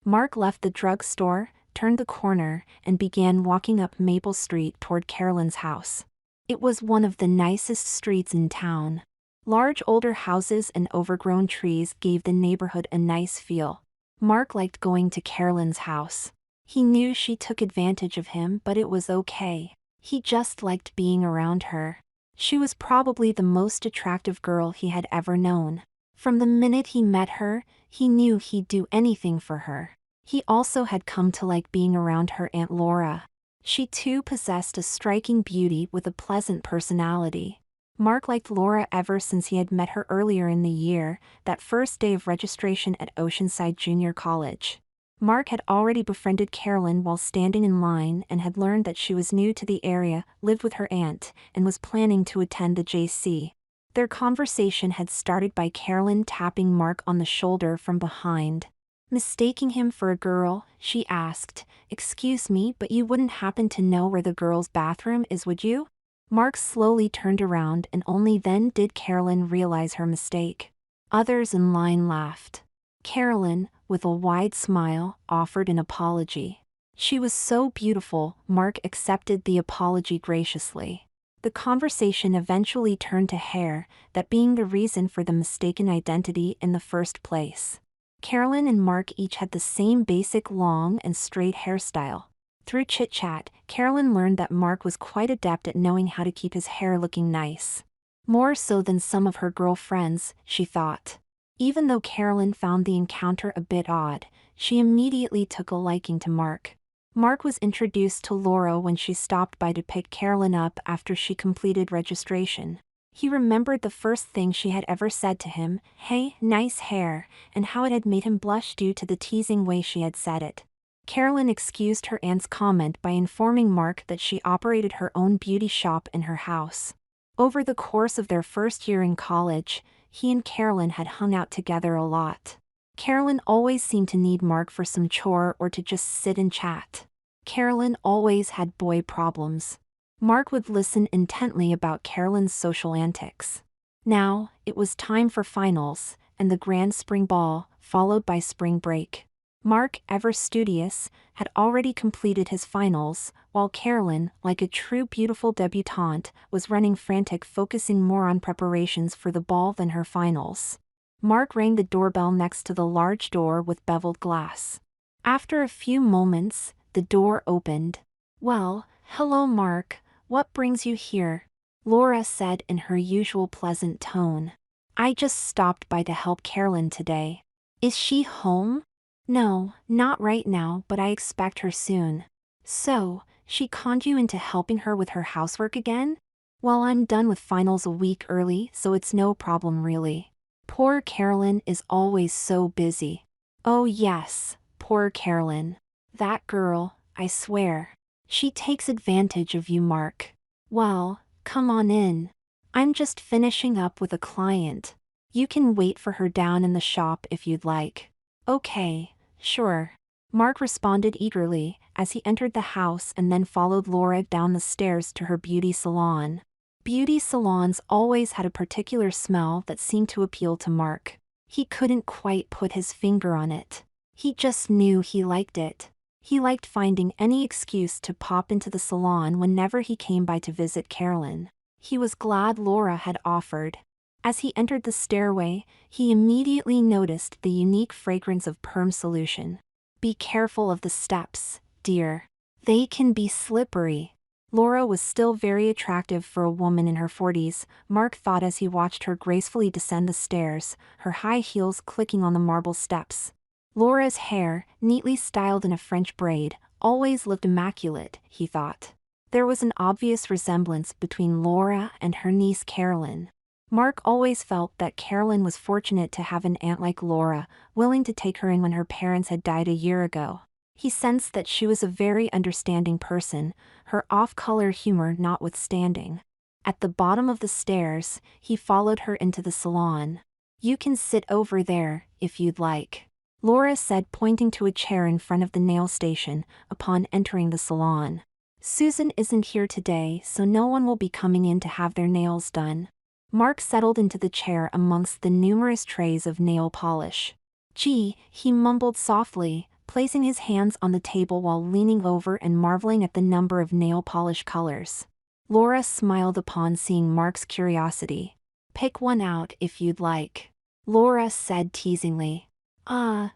Mark left the drugstore, turned the corner, and began walking up Maple Street toward Carolyn's house. It was one of the nicest streets in town. Large older houses and overgrown trees gave the neighborhood a nice feel. Mark liked going to Carolyn's house. He knew she took advantage of him, but it was okay. He just liked being around her. She was probably the most attractive girl he had ever known. From the minute he met her, he knew he'd do anything for her. He also had come to like being around her Aunt Laura. She too possessed a striking beauty with a pleasant personality. Mark liked Laura ever since he had met her earlier in the year, that first day of registration at Oceanside Junior College. Mark had already befriended Carolyn while standing in line and had learned that she was new to the area, lived with her aunt, and was planning to attend the JC. Their conversation had started by Carolyn tapping Mark on the shoulder from behind. Mistaking him for a girl, she asked, "Excuse me, but you wouldn't happen to know where the girls' bathroom is, would you?" Mark slowly turned around, and only then did Carolyn realize her mistake. Others in line laughed. Carolyn, with a wide smile, offered an apology. She was so beautiful, Mark accepted the apology graciously. The conversation eventually turned to hair, that being the reason for the mistaken identity in the first place. Carolyn and Mark each had the same basic long and straight hairstyle. Through chit-chat, Carolyn learned that Mark was quite adept at knowing how to keep his hair looking nice. More so than some of her girlfriends, she thought. Even though Carolyn found the encounter a bit odd, she immediately took a liking to Mark. Mark was introduced to Laura when she stopped by to pick Carolyn up after she completed registration. He remembered the first thing she had ever said to him, "Hey, nice hair," and how it had made him blush due to the teasing way she had said it. Carolyn excused her aunt's comment by informing Mark that she operated her own beauty shop in her house. Over the course of their first year in college, he and Carolyn had hung out together a lot. Carolyn always seemed to need Mark for some chore or to just sit and chat. Carolyn always had boy problems. Mark would listen intently about Carolyn's social antics. Now, it was time for finals, and the grand spring ball, followed by spring break. Mark, ever studious, had already completed his finals, while Carolyn, like a true beautiful debutante, was running frantic, focusing more on preparations for the ball than her finals. Mark rang the doorbell next to the large door with beveled glass. After a few moments, the door opened. "Well, hello Mark, what brings you here?" Laura said in her usual pleasant tone. "I just stopped by to help Carolyn today." "Is she home?" "No, not right now, but I expect her soon." "So, she conned you into helping her with her housework again?" "Well, I'm done with finals a week early, so it's no problem really. Poor Carolyn is always so busy." "Oh yes, poor Carolyn. That girl, I swear. She takes advantage of you, Mark." "Well, come on in. I'm just finishing up with a client. You can wait for her down in the shop if you'd like." "Okay, sure." Mark responded eagerly, as he entered the house and then followed Laura down the stairs to her beauty salon. Beauty salons always had a particular smell that seemed to appeal to Mark. He couldn't quite put his finger on it. He just knew he liked it. He liked finding any excuse to pop into the salon whenever he came by to visit Carolyn. He was glad Laura had offered. As he entered the stairway, he immediately noticed the unique fragrance of perm solution. "Be careful of the steps, dear. They can be slippery." Laura was still very attractive for a woman in her 40s, Mark thought as he watched her gracefully descend the stairs, her high heels clicking on the marble steps. Laura's hair, neatly styled in a French braid, always looked immaculate, he thought. There was an obvious resemblance between Laura and her niece Carolyn. Mark always felt that Carolyn was fortunate to have an aunt like Laura, willing to take her in when her parents had died a year ago. He sensed that she was a very understanding person, her off-color humor notwithstanding. At the bottom of the stairs, he followed her into the salon. "You can sit over there, if you'd like," Laura said, pointing to a chair in front of the nail station, upon entering the salon. "Susan isn't here today, so no one will be coming in to have their nails done." Mark settled into the chair amongst the numerous trays of nail polish. "Gee," he mumbled softly, placing his hands on the table while leaning over and marveling at the number of nail polish colors. Laura smiled upon seeing Mark's curiosity. "Pick one out if you'd like," Laura said teasingly.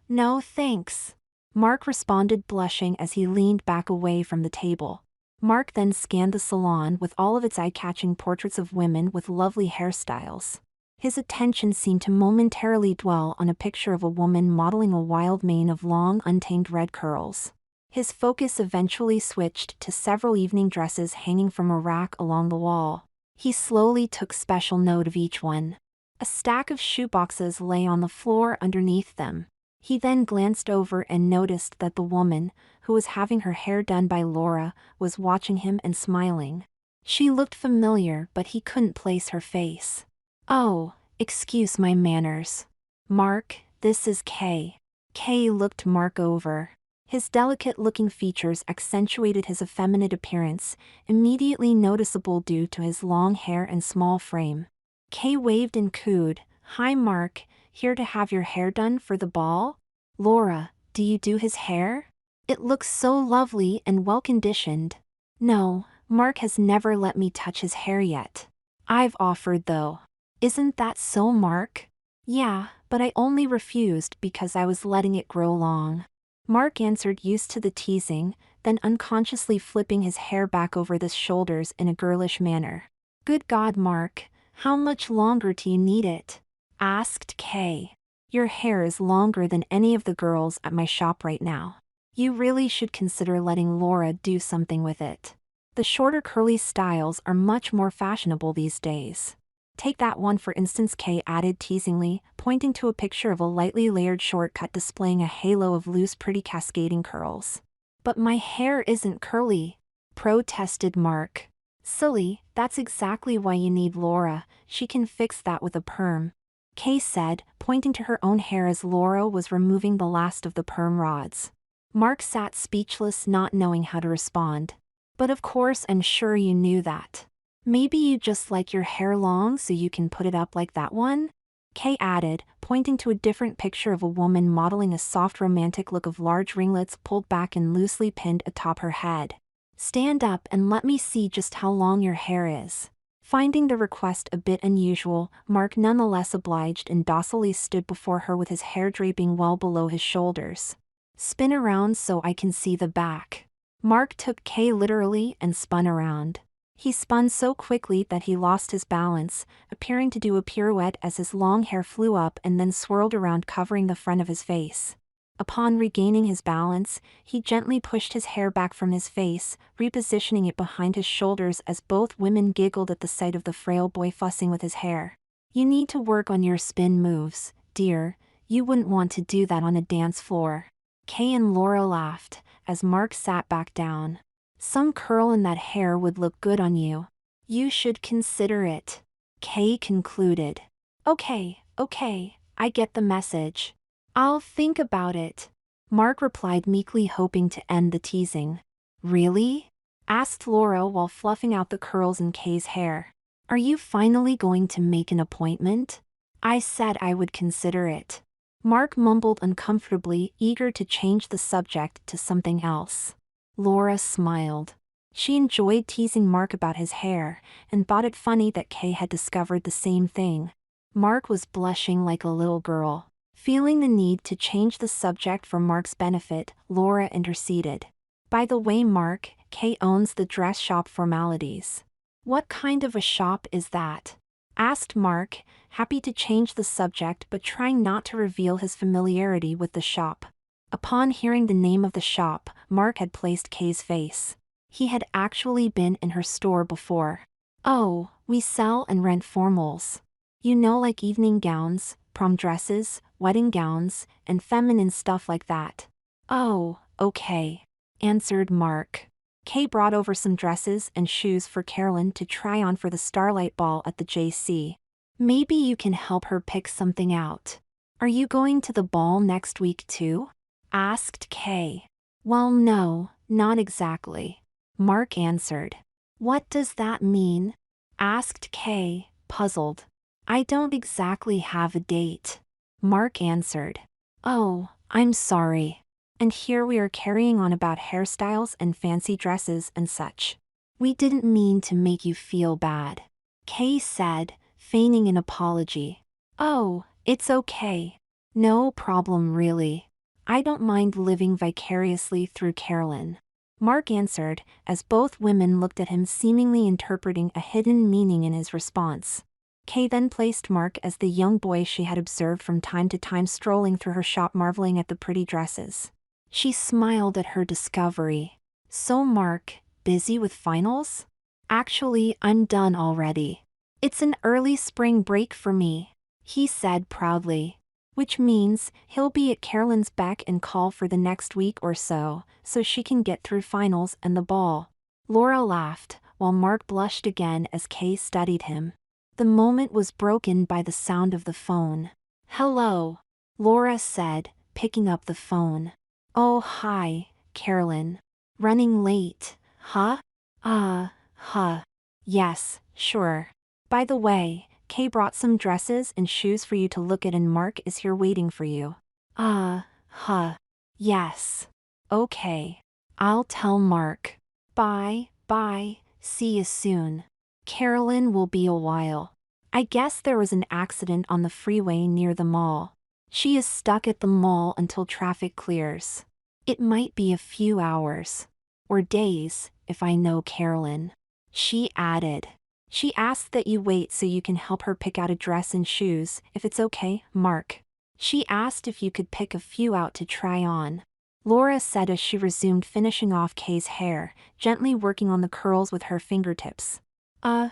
No thanks," Mark responded, blushing as he leaned back away from the table. Mark then scanned the salon with all of its eye-catching portraits of women with lovely hairstyles. His attention seemed to momentarily dwell on a picture of a woman modeling a wild mane of long, untamed red curls. His focus eventually switched to several evening dresses hanging from a rack along the wall. He slowly took special note of each one. A stack of shoeboxes lay on the floor underneath them. He then glanced over and noticed that the woman, who was having her hair done by Laura, was watching him and smiling. She looked familiar, but he couldn't place her face. "Oh, excuse my manners. Mark, this is Kay." Kay looked Mark over. His delicate-looking features accentuated his effeminate appearance, immediately noticeable due to his long hair and small frame. Kay waved and cooed, "Hi Mark, here to have your hair done for the ball? Laura, do you do his hair? It looks so lovely and well-conditioned." "No, Mark has never let me touch his hair yet. I've offered though." "Isn't that so, Mark?" "Yeah, but I only refused because I was letting it grow long," Mark answered, used to the teasing, then unconsciously flipping his hair back over the shoulders in a girlish manner. "Good God, Mark, how much longer do you need it?" asked Kay. "Your hair is longer than any of the girls at my shop right now. You really should consider letting Laura do something with it. The shorter curly styles are much more fashionable these days. Take that one for instance," Kay added teasingly, pointing to a picture of a lightly layered shortcut displaying a halo of loose, pretty cascading curls. "But my hair isn't curly," protested Mark. "Silly, that's exactly why you need Laura. She can fix that with a perm," Kay said, pointing to her own hair as Laura was removing the last of the perm rods. Mark sat speechless, not knowing how to respond. "But of course, I'm sure you knew that. Maybe you just like your hair long so you can put it up like that one?" Kay added, pointing to a different picture of a woman modeling a soft romantic look of large ringlets pulled back and loosely pinned atop her head. "Stand up and let me see just how long your hair is." Finding the request a bit unusual, Mark nonetheless obliged and docilely stood before her with his hair draping well below his shoulders. "Spin around so I can see the back." Mark took Kay literally and spun around. He spun so quickly that he lost his balance, appearing to do a pirouette as his long hair flew up and then swirled around, covering the front of his face. Upon regaining his balance, he gently pushed his hair back from his face, repositioning it behind his shoulders as both women giggled at the sight of the frail boy fussing with his hair. "You need to work on your spin moves, dear. You wouldn't want to do that on a dance floor." Kay and Laura laughed, as Mark sat back down. "Some curl in that hair would look good on you. You should consider it," Kay concluded. Okay, I get the message. I'll think about it," Mark replied meekly, hoping to end the teasing. "Really?" asked Laura while fluffing out the curls in Kay's hair. "Are you finally going to make an appointment?" "I said I would consider it," Mark mumbled uncomfortably, eager to change the subject to something else. Laura smiled. She enjoyed teasing Mark about his hair, and thought it funny that Kay had discovered the same thing. Mark was blushing like a little girl. Feeling the need to change the subject for Mark's benefit, Laura interceded. "By the way, Mark, Kay owns the dress shop Formalities." "What kind of a shop is that?" asked Mark, happy to change the subject but trying not to reveal his familiarity with the shop. Upon hearing the name of the shop, Mark had placed Kay's face. He had actually been in her store before. "Oh, we sell and rent formals. You know, like evening gowns, prom dresses, wedding gowns, and feminine stuff like that." "Oh, okay," answered Mark. Kay brought over some dresses and shoes for Carolyn to try on for the Starlight Ball at the JC. "Maybe you can help her pick something out. Are you going to the ball next week too?" asked Kay. "Well, no, not exactly," Mark answered. "What does that mean?" asked Kay, puzzled. "I don't exactly have a date," Mark answered. "Oh, I'm sorry." And here we are carrying on about hairstyles and fancy dresses and such. We didn't mean to make you feel bad, Kay said, feigning an apology. Oh, it's okay. No problem really. I don't mind living vicariously through Carolyn, Mark answered, as both women looked at him, seemingly interpreting a hidden meaning in his response. Kay then placed Mark as the young boy she had observed from time to time strolling through her shop, marveling at the pretty dresses. She smiled at her discovery. So Mark, busy with finals? Actually, I'm done already. It's an early spring break for me, he said proudly. Which means he'll be at Carolyn's beck and call for the next week or so she can get through finals and the ball. Laura laughed, while Mark blushed again as Kay studied him. The moment was broken by the sound of the phone. Hello, Laura said, picking up the phone. Oh hi, Carolyn. Running late, huh? Yes, sure. By the way, Kay brought some dresses and shoes for you to look at and Mark is here waiting for you. Yes. Okay. I'll tell Mark. Bye, see you soon. Carolyn will be a while. I guess there was an accident on the freeway near the mall. She is stuck at the mall until traffic clears. It might be a few hours. Or days, if I know Carolyn. She added. She asked that you wait so you can help her pick out a dress and shoes, if it's okay, Mark. She asked if you could pick a few out to try on. Laura said as she resumed finishing off Kay's hair, gently working on the curls with her fingertips.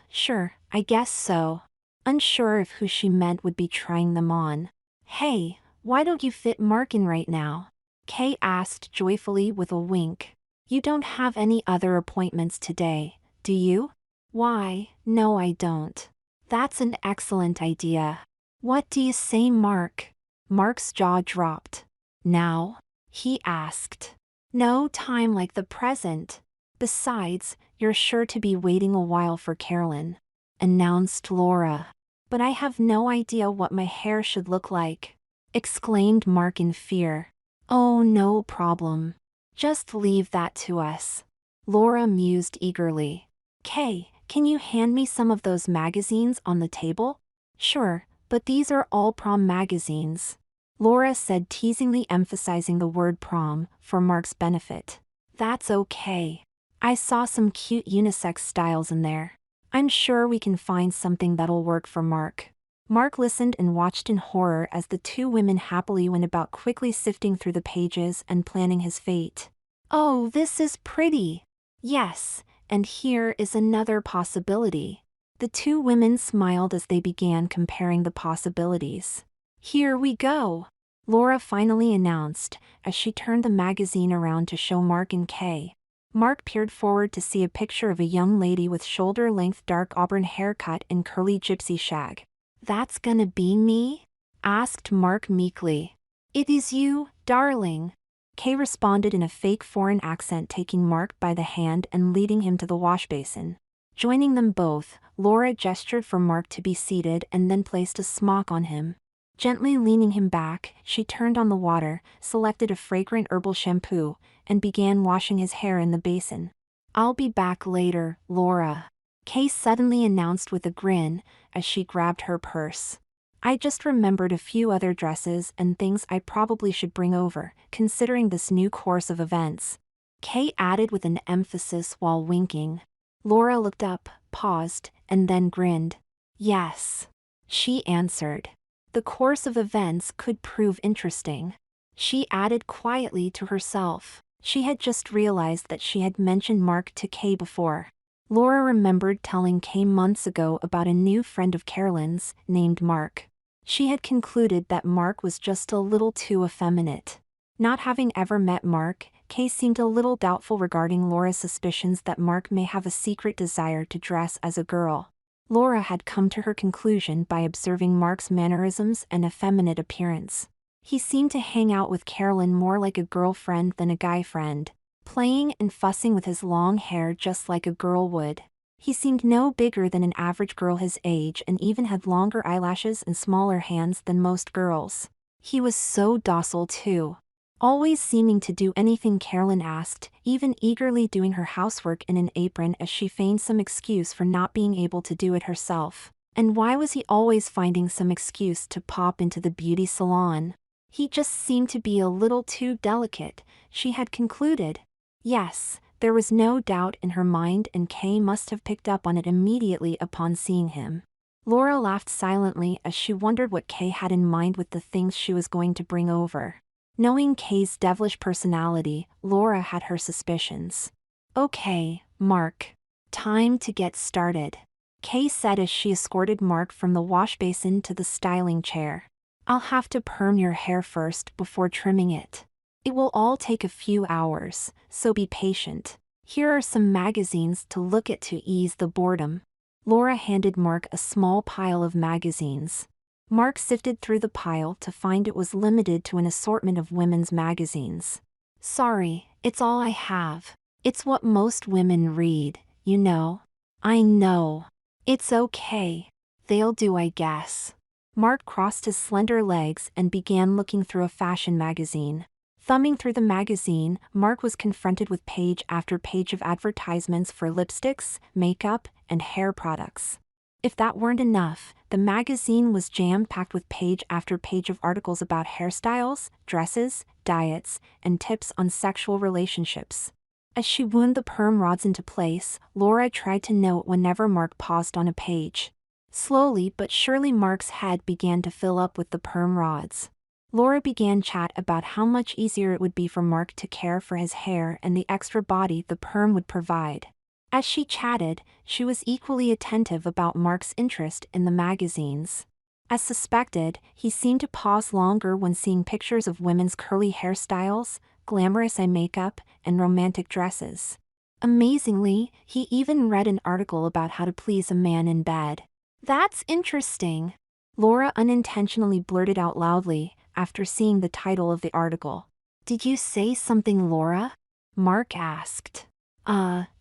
Sure, I guess so. Unsure if who she meant would be trying them on. Hey, why don't you fit Mark in right now? Kay asked joyfully with a wink. You don't have any other appointments today, do you? Why, no I don't. That's an excellent idea. What do you say, Mark? Mark's jaw dropped. Now? He asked. No time like the present. Besides, you're sure to be waiting a while for Carolyn, announced Laura. But I have no idea what my hair should look like, exclaimed Mark in fear. Oh, no problem. Just leave that to us. Laura mused eagerly. Kay, can you hand me some of those magazines on the table? Sure, but these are all prom magazines, Laura said, teasingly emphasizing the word prom for Mark's benefit. That's okay. I saw some cute unisex styles in there. I'm sure we can find something that'll work for Mark. Mark listened and watched in horror as the two women happily went about quickly sifting through the pages and planning his fate. Oh, this is pretty. Yes, and here is another possibility. The two women smiled as they began comparing the possibilities. Here we go, Laura finally announced, as she turned the magazine around to show Mark and Kay. Mark peered forward to see a picture of a young lady with shoulder-length dark auburn haircut and curly gypsy shag. That's gonna be me? Asked Mark meekly. It is you, darling, Kay responded in a fake foreign accent, taking Mark by the hand and leading him to the wash basin. Joining them both, Laura gestured for Mark to be seated and then placed a smock on him. Gently leaning him back, she turned on the water, selected a fragrant herbal shampoo, and began washing his hair in the basin. I'll be back later, Laura, Kay suddenly announced with a grin, as she grabbed her purse. I just remembered a few other dresses and things I probably should bring over, considering this new course of events, Kay added with an emphasis while winking. Laura looked up, paused, and then grinned. Yes, she answered. The course of events could prove interesting. She added quietly to herself. She had just realized that she had mentioned Mark to Kay before. Laura remembered telling Kay months ago about a new friend of Carolyn's, named Mark. She had concluded that Mark was just a little too effeminate. Not having ever met Mark, Kay seemed a little doubtful regarding Laura's suspicions that Mark may have a secret desire to dress as a girl. Laura had come to her conclusion by observing Mark's mannerisms and effeminate appearance. He seemed to hang out with Carolyn more like a girlfriend than a guy friend, playing and fussing with his long hair just like a girl would. He seemed no bigger than an average girl his age and even had longer eyelashes and smaller hands than most girls. He was so docile too. always seeming to do anything Carolyn asked, even eagerly doing her housework in an apron as she feigned some excuse for not being able to do it herself. And why was he always finding some excuse to pop into the beauty salon? He just seemed to be a little too delicate, she had concluded. Yes, there was no doubt in her mind, and Kay must have picked up on it immediately upon seeing him. Laura laughed silently as she wondered what Kay had in mind with the things she was going to bring over. Knowing Kay's devilish personality, Laura had her suspicions. "Okay, Mark. Time to get started," Kay said as she escorted Mark from the wash basin to the styling chair. "I'll have to perm your hair first before trimming it. It will all take a few hours, so be patient. Here are some magazines to look at to ease the boredom." Laura handed Mark a small pile of magazines. Mark sifted through the pile to find it was limited to an assortment of women's magazines. "Sorry, it's all I have. It's what most women read, you know." "I know. It's okay. They'll do, I guess." Mark crossed his slender legs and began looking through a fashion magazine. Thumbing through the magazine, Mark was confronted with page after page of advertisements for lipsticks, makeup, and hair products. If that weren't enough, the magazine was jam-packed with page after page of articles about hairstyles, dresses, diets, and tips on sexual relationships. As she wound the perm rods into place, Laura tried to note whenever Mark paused on a page. Slowly but surely Mark's head began to fill up with the perm rods. Laura began chat about how much easier it would be for Mark to care for his hair and the extra body the perm would provide. As she chatted, she was equally attentive about Mark's interest in the magazines. As suspected, he seemed to pause longer when seeing pictures of women's curly hairstyles, glamorous eye makeup, and romantic dresses. Amazingly, he even read an article about how to please a man in bed. "That's interesting," Laura unintentionally blurted out loudly after seeing the title of the article. "Did you say something, Laura?" Mark asked.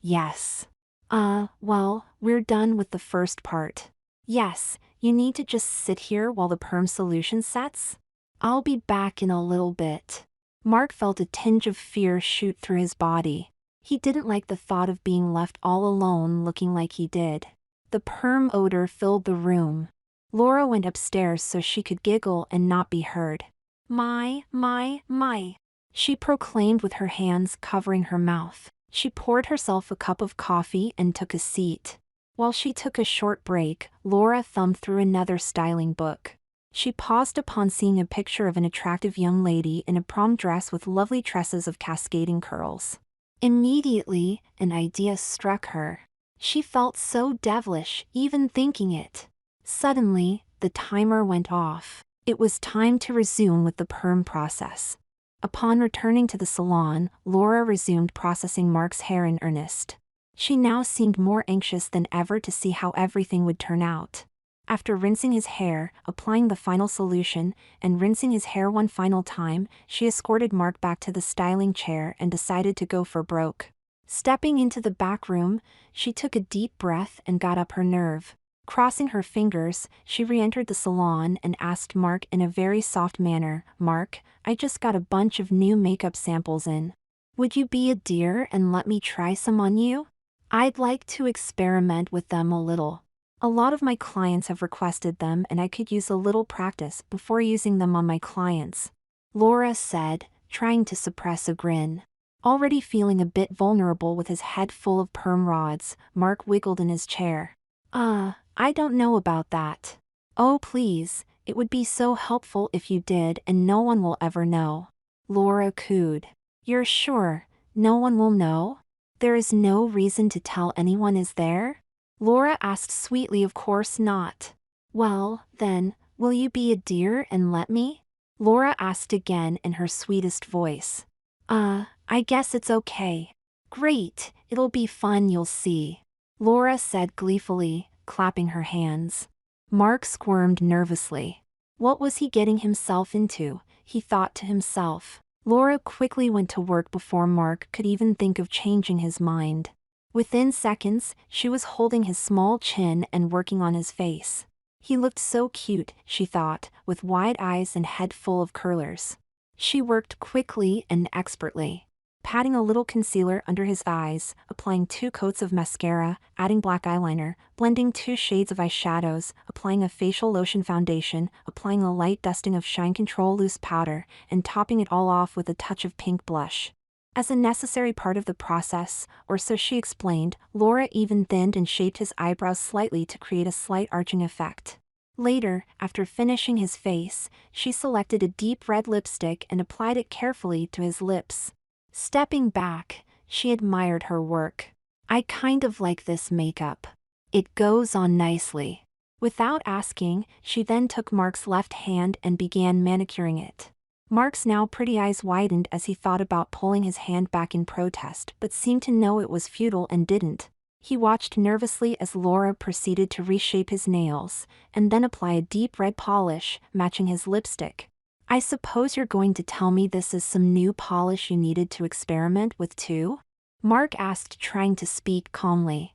Yes. Well, we're done with the first part. Yes, you need to just sit here while the perm solution sets? I'll be back in a little bit." Mark felt a tinge of fear shoot through his body. He didn't like the thought of being left all alone looking like he did. The perm odor filled the room. Laura went upstairs so she could giggle and not be heard. My, she proclaimed with her hands covering her mouth. She poured herself a cup of coffee and took a seat. While she took a short break, Laura thumbed through another styling book. She paused upon seeing a picture of an attractive young lady in a prom dress with lovely tresses of cascading curls. Immediately, an idea struck her. She felt so devilish even thinking it. Suddenly, the timer went off. It was time to resume with the perm process. Upon returning to the salon, Laura resumed processing Mark's hair in earnest. She now seemed more anxious than ever to see how everything would turn out. After rinsing his hair, applying the final solution, and rinsing his hair one final time, she escorted Mark back to the styling chair and decided to go for broke. Stepping into the back room, she took a deep breath and got up her nerve. Crossing her fingers, she re-entered the salon and asked Mark in a very soft manner, "Mark, I just got a bunch of new makeup samples in. Would you be a dear and let me try some on you? I'd like to experiment with them a little. A lot of my clients have requested them and I could use a little practice before using them on my clients," Laura said, trying to suppress a grin. Already feeling a bit vulnerable with his head full of perm rods, Mark wiggled in his chair. I don't know about that." "Oh please, it would be so helpful if you did and no one will ever know," Laura cooed. "You're sure no one will know? There is no reason to tell anyone, is there?" Laura asked sweetly. "Of course not." "Well, then, will you be a dear and let me?" Laura asked again in her sweetest voice. I guess it's okay." "Great, it'll be fun, you'll see," Laura said gleefully, clapping her hands. Mark squirmed nervously. What was he getting himself into, he thought to himself. Laura quickly went to work before Mark could even think of changing his mind. Within seconds, she was holding his small chin and working on his face. He looked so cute, she thought, with wide eyes and head full of curlers. She worked quickly and expertly, patting a little concealer under his eyes, applying 2 coats of mascara, adding black eyeliner, blending 2 shades of eyeshadows, applying a facial lotion foundation, applying a light dusting of Shine Control loose powder, and topping it all off with a touch of pink blush. As a necessary part of the process, or so she explained, Laura even thinned and shaped his eyebrows slightly to create a slight arching effect. Later, after finishing his face, she selected a deep red lipstick and applied it carefully to his lips. Stepping back, she admired her work. "I kind of like this makeup. It goes on nicely." Without asking, she then took Mark's left hand and began manicuring it. Mark's now pretty eyes widened as he thought about pulling his hand back in protest, but seemed to know it was futile and didn't. He watched nervously as Laura proceeded to reshape his nails, and then apply a deep red polish, matching his lipstick. "I suppose you're going to tell me this is some new polish you needed to experiment with too?" Mark asked, trying to speak calmly.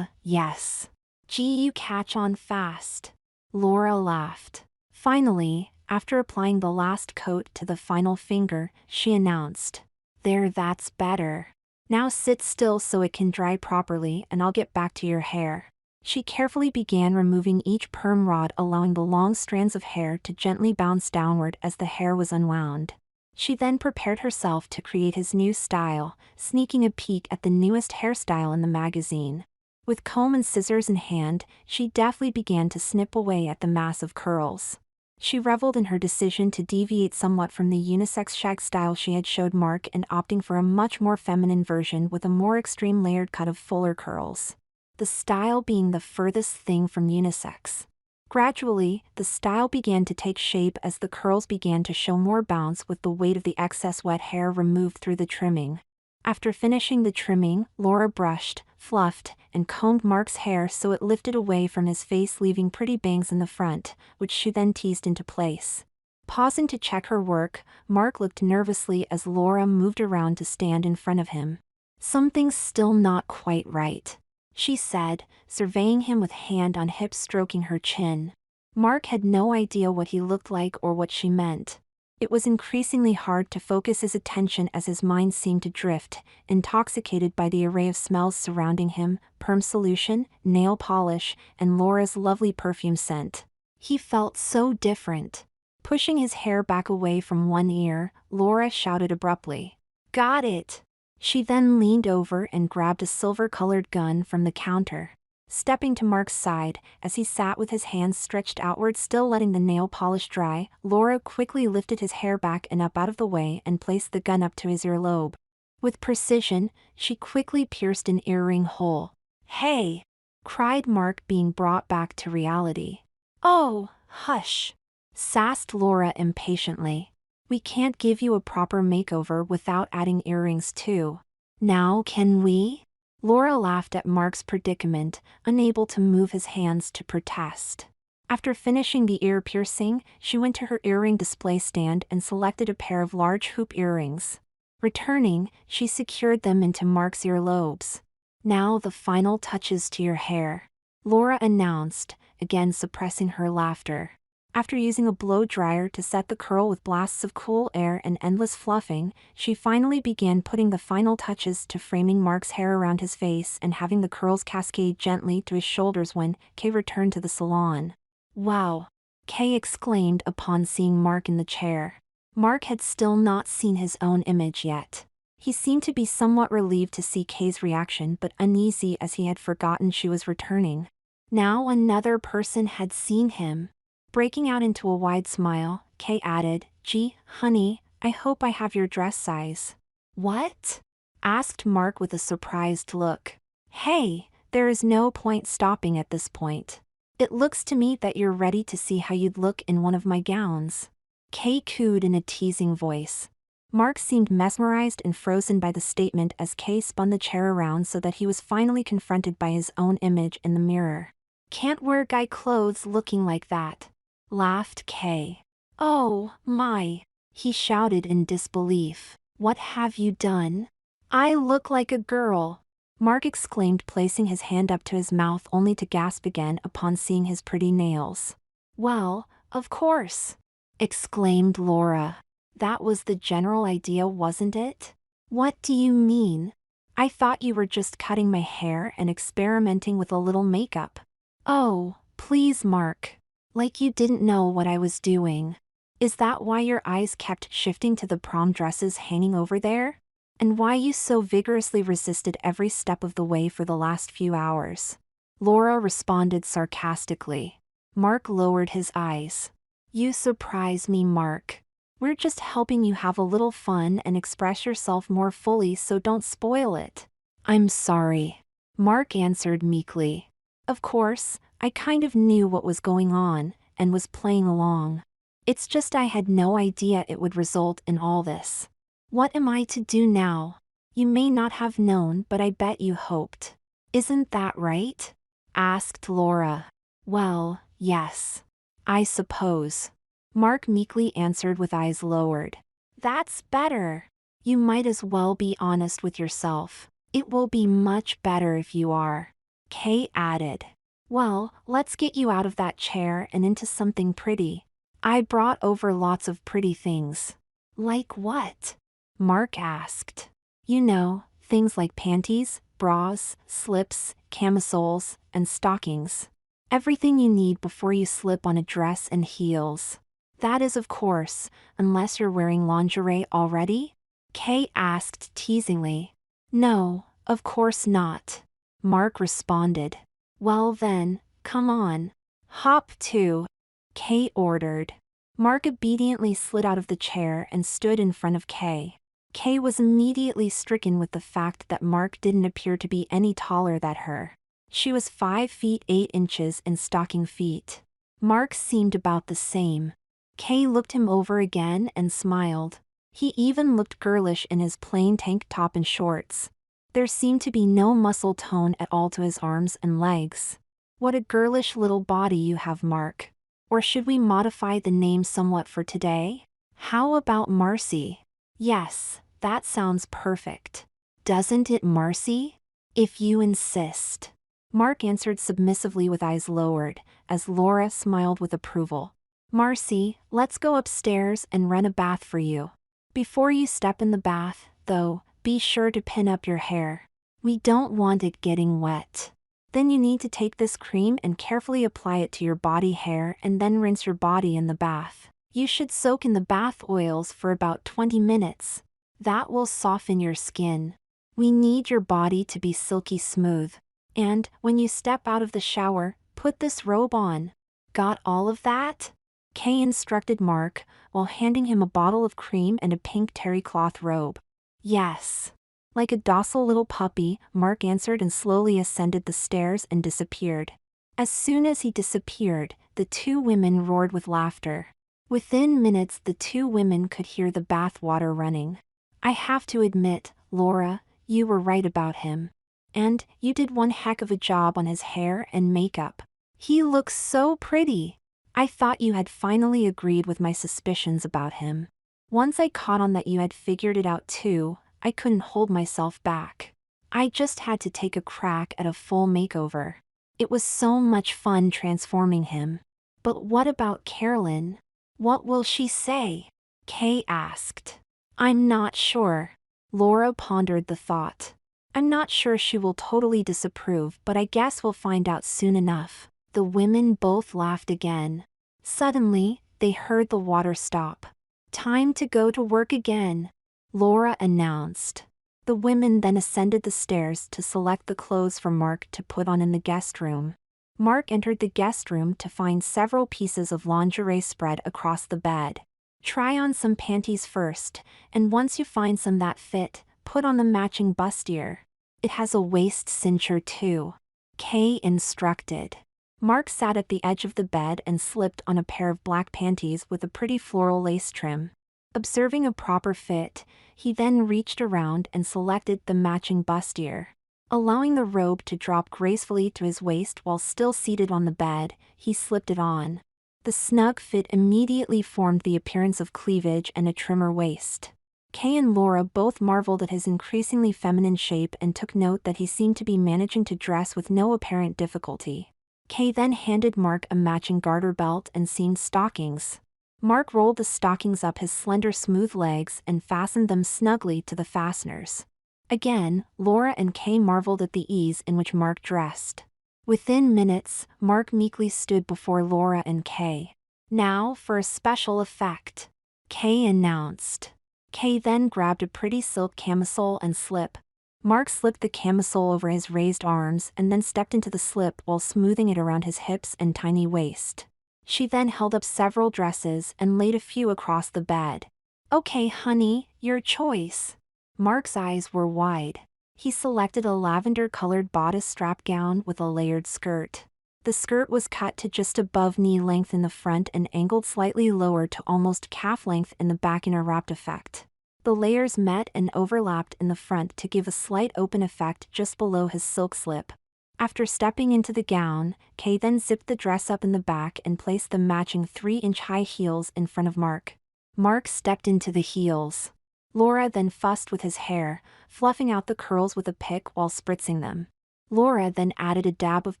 Yes. Gee, you catch on fast." Laura laughed. Finally, after applying the last coat to the final finger, she announced, "There, that's better. Now sit still so it can dry properly and I'll get back to your hair." She carefully began removing each perm rod, allowing the long strands of hair to gently bounce downward as the hair was unwound. She then prepared herself to create his new style, sneaking a peek at the newest hairstyle in the magazine. With comb and scissors in hand, she deftly began to snip away at the mass of curls. She reveled in her decision to deviate somewhat from the unisex shag style she had showed Mark and opting for a much more feminine version with a more extreme layered cut of fuller curls. The style being the furthest thing from unisex. Gradually, the style began to take shape as the curls began to show more bounce with the weight of the excess wet hair removed through the trimming. After finishing the trimming, Laura brushed, fluffed, and combed Mark's hair so it lifted away from his face, leaving pretty bangs in the front, which she then teased into place. Pausing to check her work, Mark looked nervously as Laura moved around to stand in front of him. "Something's still not quite right," she said, surveying him with hand on hip, stroking her chin. Mark had no idea what he looked like or what she meant. It was increasingly hard to focus his attention as his mind seemed to drift, intoxicated by the array of smells surrounding him, perm solution, nail polish, and Laura's lovely perfume scent. He felt so different. Pushing his hair back away from one ear, Laura shouted abruptly, "Got it!" She then leaned over and grabbed a silver-colored gun from the counter. Stepping to Mark's side, as he sat with his hands stretched outward still letting the nail polish dry, Laura quickly lifted his hair back and up out of the way and placed the gun up to his earlobe. With precision, she quickly pierced an earring hole. "Hey!" cried Mark, being brought back to reality. "Oh, hush!" sassed Laura impatiently. "We can't give you a proper makeover without adding earrings too. Now can we?" Laura laughed at Mark's predicament, unable to move his hands to protest. After finishing the ear piercing, she went to her earring display stand and selected a pair of large hoop earrings. Returning, she secured them into Mark's earlobes. "Now the final touches to your hair," Laura announced, again suppressing her laughter. After using a blow dryer to set the curl with blasts of cool air and endless fluffing, she finally began putting the final touches to framing Mark's hair around his face and having the curls cascade gently to his shoulders when Kay returned to the salon. "Wow!" Kay exclaimed upon seeing Mark in the chair. Mark had still not seen his own image yet. He seemed to be somewhat relieved to see Kay's reaction but uneasy as he had forgotten she was returning. Now another person had seen him. Breaking out into a wide smile, Kay added, "Gee, honey, I hope I have your dress size." "What?" asked Mark with a surprised look. "Hey, there is no point stopping at this point. It looks to me that you're ready to see how you'd look in one of my gowns." Kay cooed in a teasing voice. Mark seemed mesmerized and frozen by the statement as Kay spun the chair around so that he was finally confronted by his own image in the mirror. "Can't wear guy clothes looking like that," laughed Kay. "Oh, my," he shouted in disbelief. "What have you done? I look like a girl," Mark exclaimed, placing his hand up to his mouth only to gasp again upon seeing his pretty nails. "Well, of course," exclaimed Laura. That was the general idea, wasn't it? What do you mean? I thought you were just cutting my hair and experimenting with a little makeup. Oh, please, Mark. Like you didn't know what I was doing. Is that why your eyes kept shifting to the prom dresses hanging over there? And why you so vigorously resisted every step of the way for the last few hours? Laura responded sarcastically. Mark lowered his eyes. You surprise me, Mark. We're just helping you have a little fun and express yourself more fully, so don't spoil it. I'm sorry. Mark answered meekly. Of course, I kind of knew what was going on, and was playing along. It's just I had no idea it would result in all this. What am I to do now? You may not have known, but I bet you hoped. Isn't that right? Asked Laura. Well, yes. I suppose. Mark meekly answered with eyes lowered. That's better. You might as well be honest with yourself. It will be much better if you are. Kay added. Well, let's get you out of that chair and into something pretty. I brought over lots of pretty things. Like what? Mark asked. You know, things like panties, bras, slips, camisoles, and stockings. Everything you need before you slip on a dress and heels. That is, of course, unless you're wearing lingerie already? Kay asked teasingly. No, of course not. Mark responded. Well then, come on. Hop to. Kay ordered. Mark obediently slid out of the chair and stood in front of Kay. Kay was immediately stricken with the fact that Mark didn't appear to be any taller than her. She was 5 feet 8 inches in stocking feet. Mark seemed about the same. Kay looked him over again and smiled. He even looked girlish in his plain tank top and shorts. There seemed to be no muscle tone at all to his arms and legs. What a girlish little body you have, Mark. Or should we modify the name somewhat for today? How about Marcy? Yes, that sounds perfect. Doesn't it, Marcy? If you insist. Mark answered submissively with eyes lowered, as Laura smiled with approval. Marcy, let's go upstairs and run a bath for you. Before you step in the bath, though, be sure to pin up your hair. We don't want it getting wet. Then you need to take this cream and carefully apply it to your body hair and then rinse your body in the bath. You should soak in the bath oils for about 20 minutes. That will soften your skin. We need your body to be silky smooth. And, when you step out of the shower, put this robe on. Got all of that? Kay instructed Mark, while handing him a bottle of cream and a pink terry cloth robe. Yes. Like a docile little puppy, Mark answered and slowly ascended the stairs and disappeared. As soon as he disappeared, the two women roared with laughter. Within minutes the two women could hear the bath water running. I have to admit, Laura, you were right about him. And you did one heck of a job on his hair and makeup. He looks so pretty. I thought you had finally agreed with my suspicions about him. Once I caught on that you had figured it out too, I couldn't hold myself back. I just had to take a crack at a full makeover. It was so much fun transforming him. But what about Carolyn? What will she say? Kay asked. I'm not sure. Laura pondered the thought. I'm not sure she will totally disapprove, but I guess we'll find out soon enough. The women both laughed again. Suddenly, they heard the water stop. Time to go to work again, Laura announced. The women then ascended the stairs to select the clothes for Mark to put on in the guest room. Mark entered the guest room to find several pieces of lingerie spread across the bed. Try on some panties first, and once you find some that fit, put on the matching bustier. It has a waist cincher too. Kay instructed. Mark sat at the edge of the bed and slipped on a pair of black panties with a pretty floral lace trim. Observing a proper fit, he then reached around and selected the matching bustier. Allowing the robe to drop gracefully to his waist while still seated on the bed, he slipped it on. The snug fit immediately formed the appearance of cleavage and a trimmer waist. Kay and Laura both marveled at his increasingly feminine shape and took note that he seemed to be managing to dress with no apparent difficulty. Kay then handed Mark a matching garter belt and seamed stockings. Mark rolled the stockings up his slender smooth legs and fastened them snugly to the fasteners. Again, Laura and Kay marveled at the ease in which Mark dressed. Within minutes, Mark meekly stood before Laura and Kay. "Now for a special effect," Kay announced. Kay then grabbed a pretty silk camisole and slip. Mark slipped the camisole over his raised arms and then stepped into the slip while smoothing it around his hips and tiny waist. She then held up several dresses and laid a few across the bed. "Okay, honey, your choice." Mark's eyes were wide. He selected a lavender-colored bodice strap gown with a layered skirt. The skirt was cut to just above knee length in the front and angled slightly lower to almost calf length in the back in a wrapped effect. The layers met and overlapped in the front to give a slight open effect just below his silk slip. After stepping into the gown, Kay then zipped the dress up in the back and placed the matching 3-inch high heels in front of Mark. Mark stepped into the heels. Laura then fussed with his hair, fluffing out the curls with a pick while spritzing them. Laura then added a dab of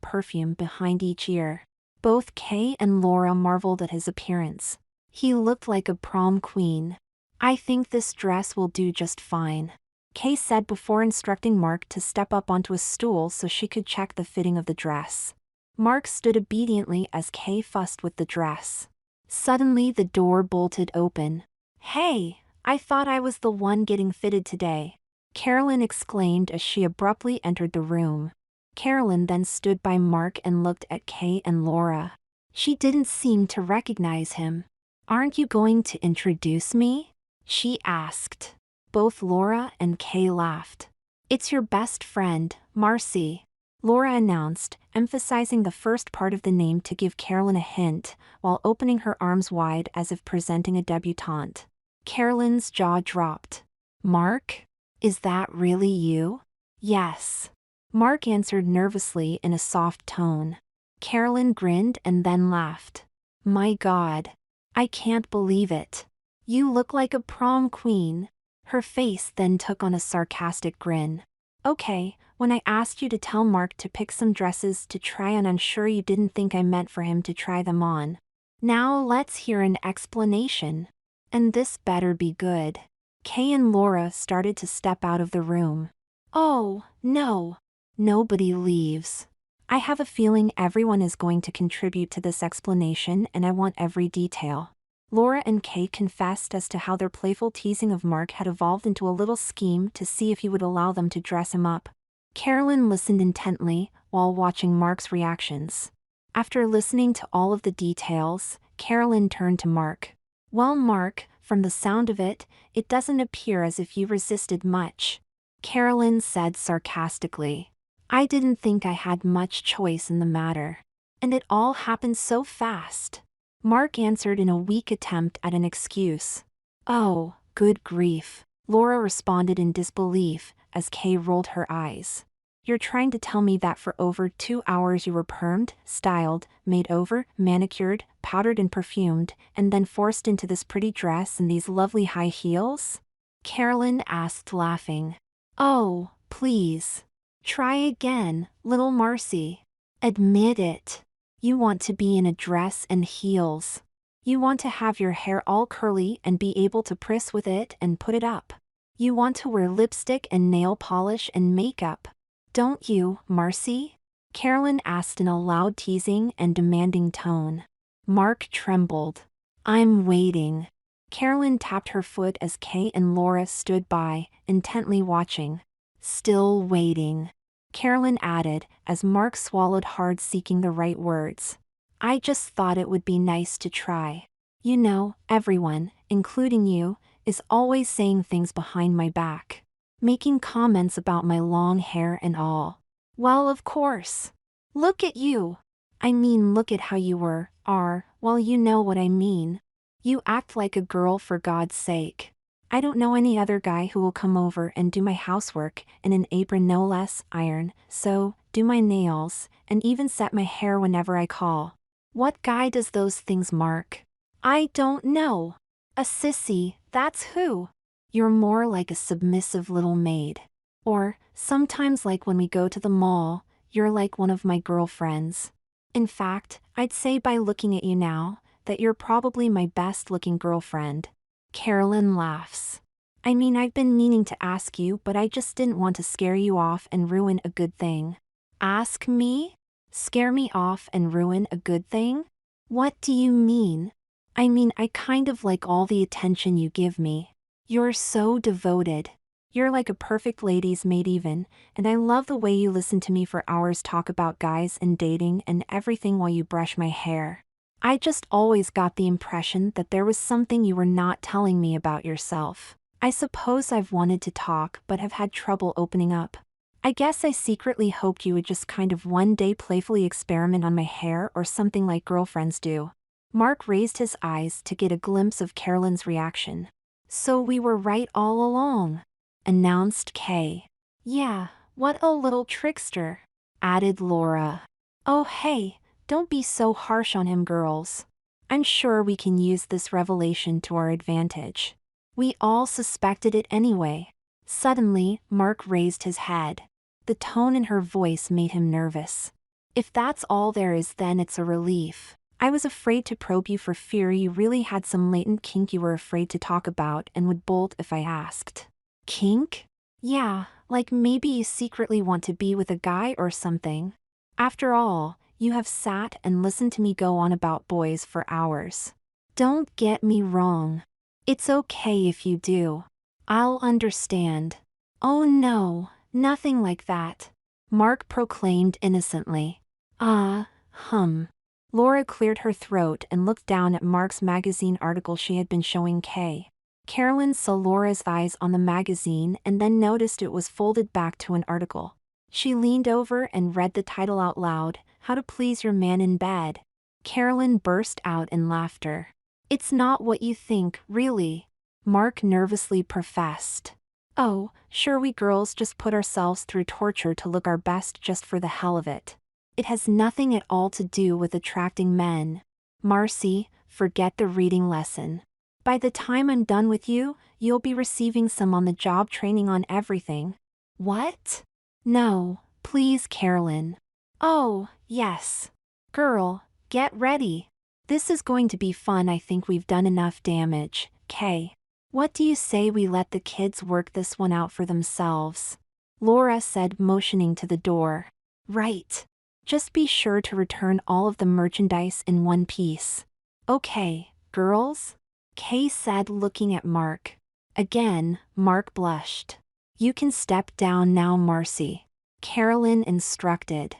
perfume behind each ear. Both Kay and Laura marveled at his appearance. He looked like a prom queen. "I think this dress will do just fine," Kay said before instructing Mark to step up onto a stool so she could check the fitting of the dress. Mark stood obediently as Kay fussed with the dress. Suddenly the door bolted open. "Hey, I thought I was the one getting fitted today," Carolyn exclaimed as she abruptly entered the room. Carolyn then stood by Mark and looked at Kay and Laura. She didn't seem to recognize him. "Aren't you going to introduce me?" she asked. Both Laura and Kay laughed. "It's your best friend, Marcy," Laura announced, emphasizing the first part of the name to give Carolyn a hint, while opening her arms wide as if presenting a debutante. Carolyn's jaw dropped. "Mark? Is that really you?" "Yes," Mark answered nervously in a soft tone. Carolyn grinned and then laughed. "My God. I can't believe it. You look like a prom queen." Her face then took on a sarcastic grin. "Okay, when I asked you to tell Mark to pick some dresses to try on, I'm sure you didn't think I meant for him to try them on. Now let's hear an explanation. And this better be good." Kay and Laura started to step out of the room. "Oh, no. Nobody leaves. I have a feeling everyone is going to contribute to this explanation and I want every detail." Laura and Kay confessed as to how their playful teasing of Mark had evolved into a little scheme to see if he would allow them to dress him up. Carolyn listened intently while watching Mark's reactions. After listening to all of the details, Carolyn turned to Mark. "Well, Mark, from the sound of it, it doesn't appear as if you resisted much," Carolyn said sarcastically. "I didn't think I had much choice in the matter. And it all happened so fast," Mark answered in a weak attempt at an excuse. "Oh, good grief," Laura responded in disbelief as Kay rolled her eyes. "You're trying to tell me that for over 2 hours you were permed, styled, made over, manicured, powdered and perfumed, and then forced into this pretty dress and these lovely high heels?" Carolyn asked, laughing. "Oh, please. Try again, little Marcy. Admit it. You want to be in a dress and heels. You want to have your hair all curly and be able to press with it and put it up. You want to wear lipstick and nail polish and makeup. Don't you, Marcy?" Carolyn asked in a loud teasing and demanding tone. Mark trembled. "I'm waiting." Carolyn tapped her foot as Kay and Laura stood by, intently watching. "Still waiting," Carolyn added as Mark swallowed hard, seeking the right words. "I just thought it would be nice to try. You know, everyone, including you, is always saying things behind my back. Making comments about my long hair and all. Well, of course. Look at you. I mean, look at how you are, well, you know what I mean. You act like a girl, for God's sake. I don't know any other guy who will come over and do my housework in an apron, no less, iron, sew, do my nails, and even set my hair whenever I call. What guy does those things, Mark? I don't know. A sissy, that's who. You're more like a submissive little maid. Or, sometimes like when we go to the mall, you're like one of my girlfriends. In fact, I'd say by looking at you now, that you're probably my best-looking girlfriend. Carolyn laughs. I mean, I've been meaning to ask you, but I just didn't want to scare you off and ruin a good thing. Ask me? Scare me off and ruin a good thing? What do you mean? I mean, I kind of like all the attention you give me. You're so devoted. You're like a perfect lady's maid even, and I love the way you listen to me for hours talk about guys and dating and everything while you brush my hair. I just always got the impression that there was something you were not telling me about yourself. I suppose I've wanted to talk but have had trouble opening up. I guess I secretly hoped you would just kind of one day playfully experiment on my hair or something like girlfriends do. Mark raised his eyes to get a glimpse of Carolyn's reaction. So we were right all along, announced Kay. Yeah, what a little trickster, added Laura. Oh hey, don't be so harsh on him, girls. I'm sure we can use this revelation to our advantage. We all suspected it anyway. Suddenly, Mark raised his head. The tone in her voice made him nervous. If that's all there is, then it's a relief. I was afraid to probe you for fear you really had some latent kink you were afraid to talk about and would bolt if I asked. Kink? Yeah, like maybe you secretly want to be with a guy or something. After all, you have sat and listened to me go on about boys for hours. Don't get me wrong. It's okay if you do. I'll understand. Oh no, nothing like that, Mark proclaimed innocently. Laura cleared her throat and looked down at Mark's magazine article she had been showing Kay. Carolyn saw Laura's eyes on the magazine and then noticed it was folded back to an article. She leaned over and read the title out loud, How to Please Your Man in Bed. Carolyn burst out in laughter. It's not what you think, really, Mark nervously professed. Oh, sure, we girls just put ourselves through torture to look our best just for the hell of it. It has nothing at all to do with attracting men. Marcy, forget the reading lesson. By the time I'm done with you, you'll be receiving some on-the-job training on everything. What? No, please, Carolyn. Oh, yes. Girl, get ready. This is going to be fun. I think we've done enough damage, Kay. What do you say we let the kids work this one out for themselves? Laura said, motioning to the door. Right. Just be sure to return all of the merchandise in one piece. Okay, girls? Kay said, looking at Mark. Again, Mark blushed. You can step down now, Marcy, Carolyn instructed.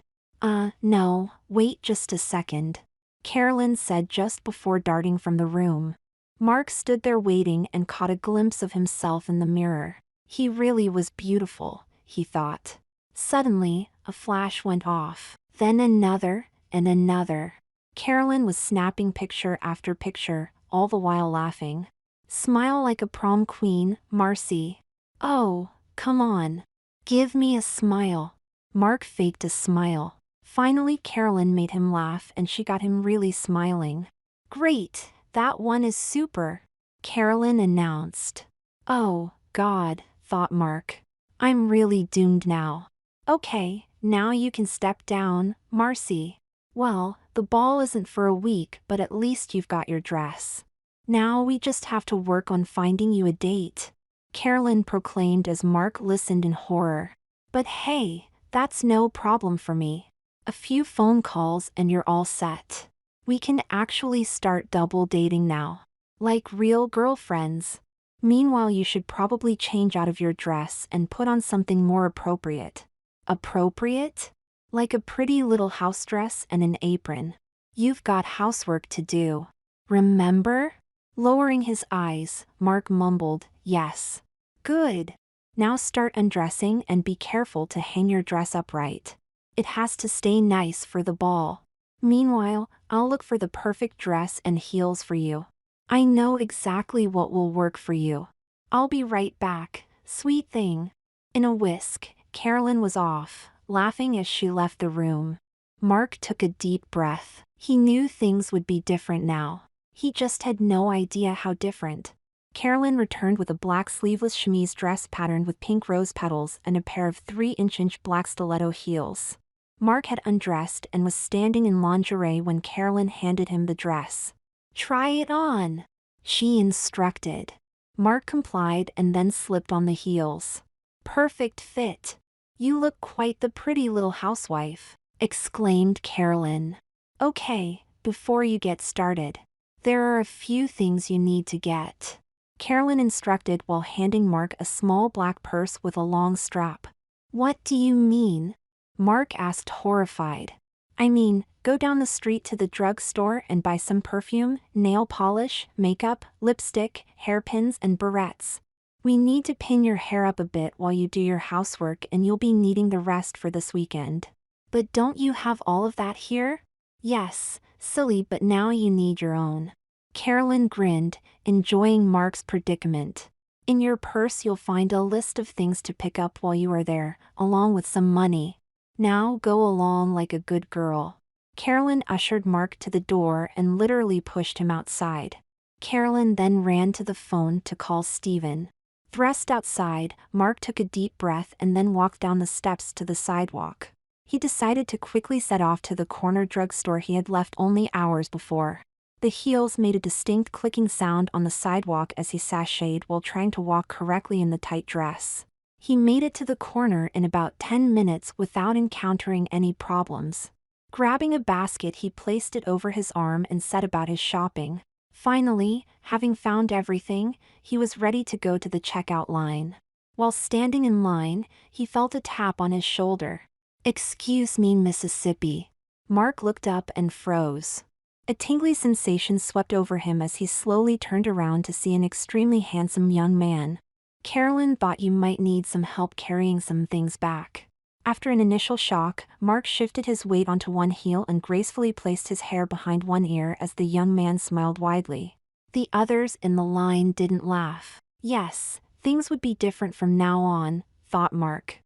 No, wait just a second, Carolyn said just before darting from the room. Mark stood there waiting and caught a glimpse of himself in the mirror. He really was beautiful, he thought. Suddenly, a flash went off, then another, and another. Carolyn was snapping picture after picture, all the while laughing. Smile like a prom queen, Marcy. Oh, come on. Give me a smile. Mark faked a smile. Finally, Carolyn made him laugh and she got him really smiling. Great, that one is super, Carolyn announced. Oh, God, thought Mark. I'm really doomed now. Okay, now you can step down, Marcy. Well, the ball isn't for a week, but at least you've got your dress. Now we just have to work on finding you a date, Carolyn proclaimed as Mark listened in horror. But hey, that's no problem for me. A few phone calls and you're all set. We can actually start double dating now. Like real girlfriends. Meanwhile, you should probably change out of your dress and put on something more appropriate. Appropriate? Like a pretty little house dress and an apron. You've got housework to do. Remember? Lowering his eyes, Mark mumbled, yes. Good. Now start undressing and be careful to hang your dress upright. It has to stay nice for the ball. Meanwhile, I'll look for the perfect dress and heels for you. I know exactly what will work for you. I'll be right back, sweet thing. In a whisk, Carolyn was off, laughing as she left the room. Mark took a deep breath. He knew things would be different now. He just had no idea how different. Carolyn returned with a black sleeveless chemise dress patterned with pink rose petals and a pair of 3-inch black stiletto heels. Mark had undressed and was standing in lingerie when Carolyn handed him the dress. Try it on, she instructed. Mark complied and then slipped on the heels. Perfect fit. You look quite the pretty little housewife, exclaimed Carolyn. Okay, before you get started, there are a few things you need to get, Carolyn instructed while handing Mark a small black purse with a long strap. What do you mean? Mark asked, horrified. I mean, go down the street to the drugstore and buy some perfume, nail polish, makeup, lipstick, hairpins, and barrettes. We need to pin your hair up a bit while you do your housework, and you'll be needing the rest for this weekend. But don't you have all of that here? Yes, silly, but now you need your own. Carolyn grinned, enjoying Mark's predicament. In your purse you'll find a list of things to pick up while you are there, along with some money. Now go along like a good girl. Carolyn ushered Mark to the door and literally pushed him outside. Carolyn then ran to the phone to call Steven. Thrust outside, Mark took a deep breath and then walked down the steps to the sidewalk. He decided to quickly set off to the corner drugstore he had left only hours before. The heels made a distinct clicking sound on the sidewalk as he sashayed while trying to walk correctly in the tight dress. He made it to the corner in about 10 minutes without encountering any problems. Grabbing a basket, he placed it over his arm and set about his shopping. Finally, having found everything, he was ready to go to the checkout line. While standing in line, he felt a tap on his shoulder. Excuse me, Mississippi. Mark looked up and froze. A tingly sensation swept over him as he slowly turned around to see an extremely handsome young man. Carolyn thought you might need some help carrying some things back. After an initial shock, Mark shifted his weight onto one heel and gracefully placed his hair behind one ear as the young man smiled widely. The others in the line didn't laugh. Yes, things would be different from now on, thought Mark.